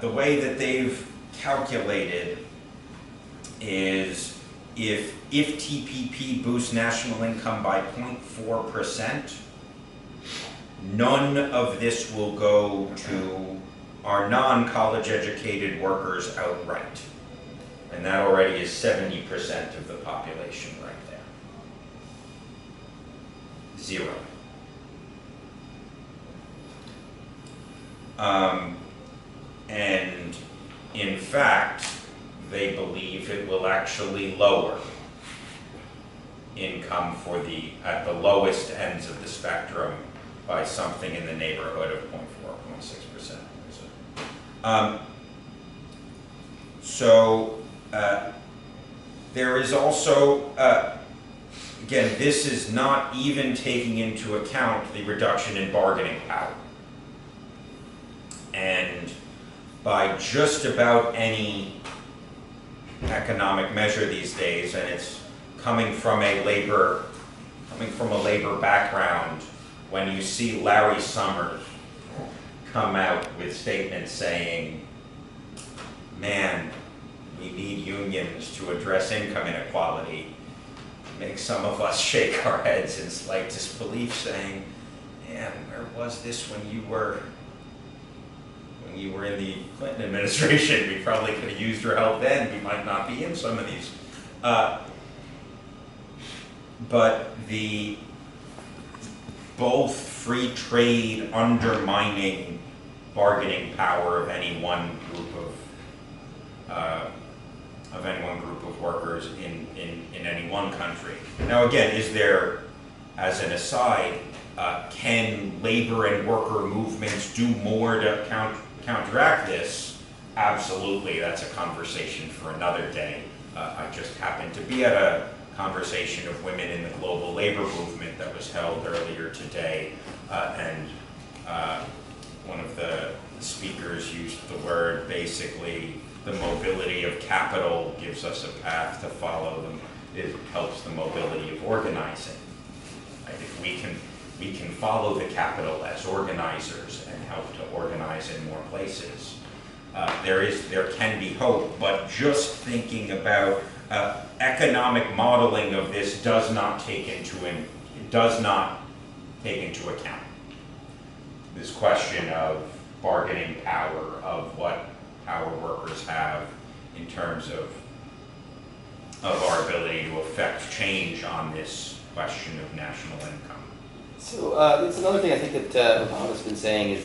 the way that they've calculated is if TPP boosts national income by 0.4%, none of this will go to our non-college educated workers outright. And that already is 70% of the population right there. Zero. And in fact, they believe it will actually lower income for at the lowest ends of the spectrum by something in the neighborhood of 0.4, 0.6%. There is also, again, this is not even taking into account the reduction in bargaining power. And by just about any economic measure these days, and it's coming from a labor background, when you see Larry Summers come out with statements saying, man, we need unions to address income inequality, makes some of us shake our heads in slight disbelief, saying, man, where was this when you were in the Clinton administration? We probably could have used your help then. We might not be in some of these. But both free trade undermining bargaining power of any one group of workers in any one country. Now again, is there, as an aside, can labor and worker movements do more to counteract this? Absolutely, that's a conversation for another day. I just happened to be at a conversation of women in the global labor movement that was held earlier today, and one of the speakers used the word, basically, the mobility of capital gives us a path to follow them. It helps the mobility of organizing. Right? If we can follow the capital as organizers and help to organize in more places, there can be hope. But just thinking about economic modeling of this does not take into account this question of bargaining power, of what our workers have in terms of our ability to affect change on this question of national income. So it's another thing I think that Obama's been saying is